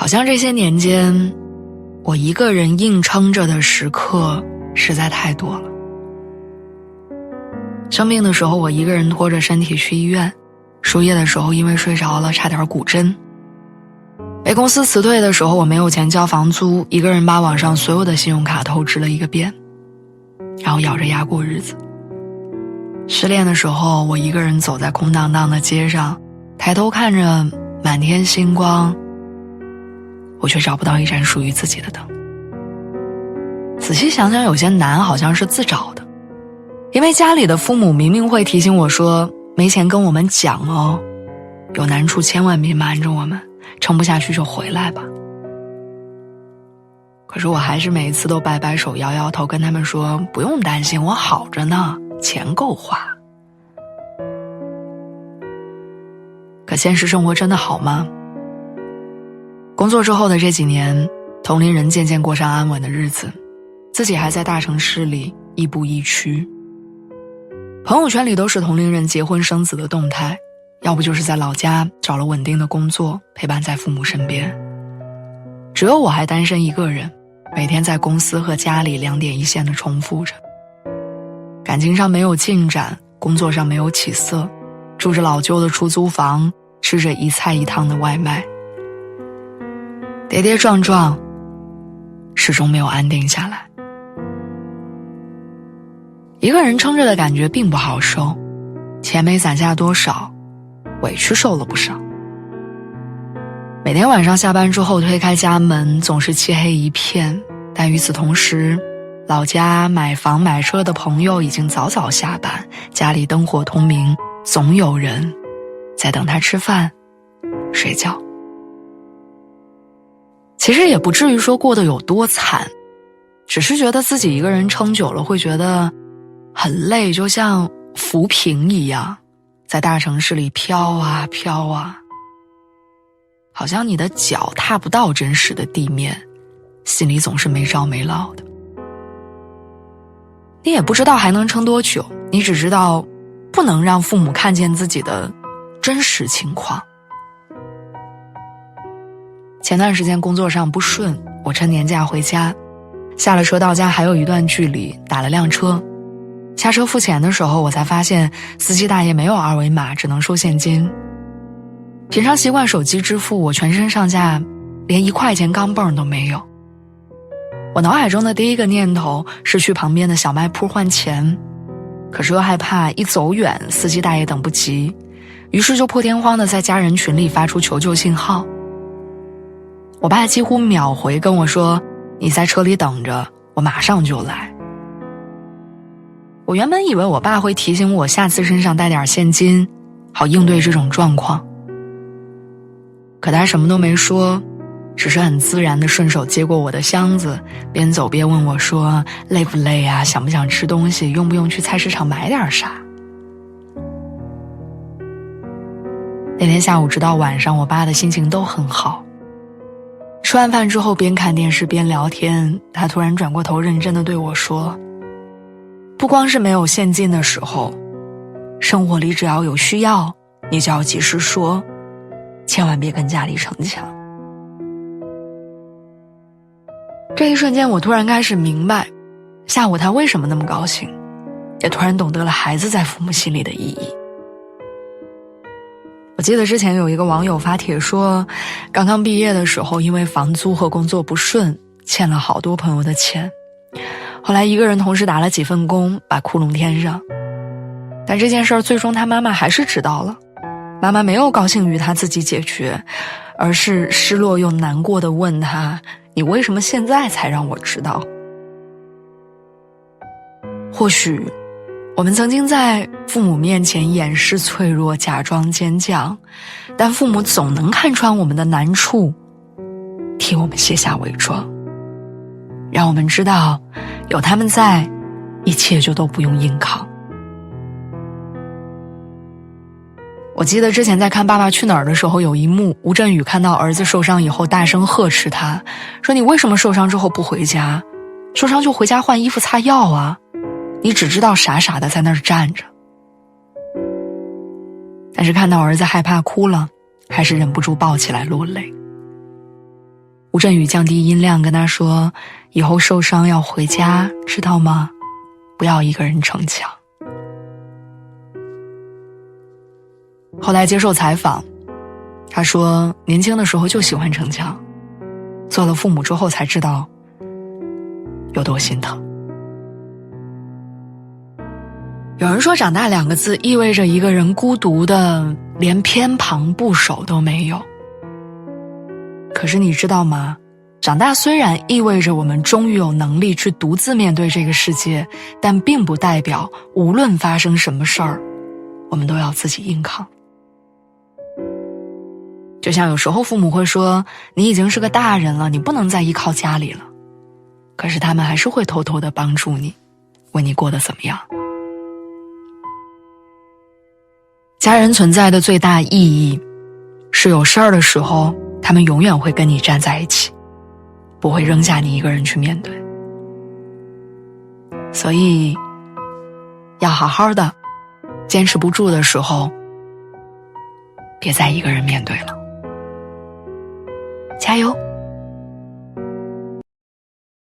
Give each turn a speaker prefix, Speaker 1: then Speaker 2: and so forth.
Speaker 1: 好像这些年间，我一个人硬撑着的时刻实在太多了。生病的时候，我一个人拖着身体去医院；输液的时候，因为睡着了，差点骨针；被公司辞退的时候，我没有钱交房租，一个人把网上所有的信用卡透支了一个遍，然后咬着牙过日子。失恋的时候，我一个人走在空荡荡的街上，抬头看着满天星光，我却找不到一盏属于自己的灯。仔细想想，有些难好像是自找的，因为家里的父母明明会提醒我说，没钱跟我们讲哦，有难处千万别瞒着我们，撑不下去就回来吧。可是我还是每一次都摆摆手摇摇头，跟他们说不用担心，我好着呢，钱够花。可现实生活真的好吗？工作之后的这几年，同龄人渐渐过上安稳的日子，自己还在大城市里亦步亦趋。朋友圈里都是同龄人结婚生子的动态，要不就是在老家找了稳定的工作，陪伴在父母身边。只有我还单身一个人，每天在公司和家里两点一线的重复着。感情上没有进展，工作上没有起色，住着老旧的出租房，吃着一菜一汤的外卖，跌跌撞撞，始终没有安定下来。一个人撑着的感觉并不好受，钱没攒下多少，委屈受了不少。每天晚上下班之后推开家门，总是漆黑一片，但与此同时，老家买房买车的朋友已经早早下班，家里灯火通明，总有人在等他吃饭睡觉。其实也不至于说过得有多惨，只是觉得自己一个人撑久了会觉得很累，就像浮萍一样，在大城市里飘啊飘啊，好像你的脚踏不到真实的地面，心里总是没着没落的。你也不知道还能撑多久，你只知道不能让父母看见自己的真实情况。前段时间工作上不顺，我趁年假回家，下了车到家还有一段距离，打了辆车。下车付钱的时候，我才发现司机大爷没有二维码，只能收现金。平常习惯手机支付，我全身上下连1块钱钢镚都没有。我脑海中的第一个念头是去旁边的小卖铺换钱，可是又害怕一走远司机大爷等不及，于是就破天荒地在家人群里发出求救信号。我爸几乎秒回跟我说，你在车里等着，我马上就来。我原本以为我爸会提醒我下次身上带点现金，好应对这种状况，可他什么都没说，只是很自然地顺手接过我的箱子，边走边问我说，累不累啊，想不想吃东西，用不用去菜市场买点啥。那天下午直到晚上，我爸的心情都很好。吃完饭之后边看电视边聊天，他突然转过头认真地对我说，不光是没有现金的时候，生活里只要有需要，你就要及时说，千万别跟家里逞强。这一瞬间我突然开始明白，下午他为什么那么高兴，也突然懂得了孩子在父母心里的意义。我记得之前有一个网友发帖说，刚刚毕业的时候因为房租和工作不顺，欠了好多朋友的钱，后来一个人同时打了几份工，把窟窿填上。但这件事儿最终他妈妈还是知道了，妈妈没有高兴于他自己解决，而是失落又难过地问他，你为什么现在才让我知道？或许我们曾经在父母面前掩饰脆弱，假装坚强，但父母总能看穿我们的难处，替我们卸下伪装，让我们知道有他们在，一切就都不用硬扛。我记得之前在看《爸爸去哪儿》的时候，有一幕吴镇宇看到儿子受伤以后大声呵斥他，说你为什么受伤之后不回家？受伤就回家换衣服擦药啊，你只知道傻傻的在那儿站着。但是看到儿子害怕哭了，还是忍不住抱起来落泪。吴镇宇降低音量跟他说，以后受伤要回家，知道吗？不要一个人逞强。后来接受采访，他说年轻的时候就喜欢逞强，做了父母之后才知道有多心疼。有人说长大2个字意味着一个人孤独的连偏旁部首都没有。可是你知道吗？长大虽然意味着我们终于有能力去独自面对这个世界，但并不代表无论发生什么事儿，我们都要自己硬扛。就像有时候父母会说，你已经是个大人了，你不能再依靠家里了。可是他们还是会偷偷地帮助你，问你过得怎么样。家人存在的最大意义，是有事儿的时候，他们永远会跟你站在一起，不会扔下你一个人去面对。所以要好好的，坚持不住的时候，别再一个人面对了。加油！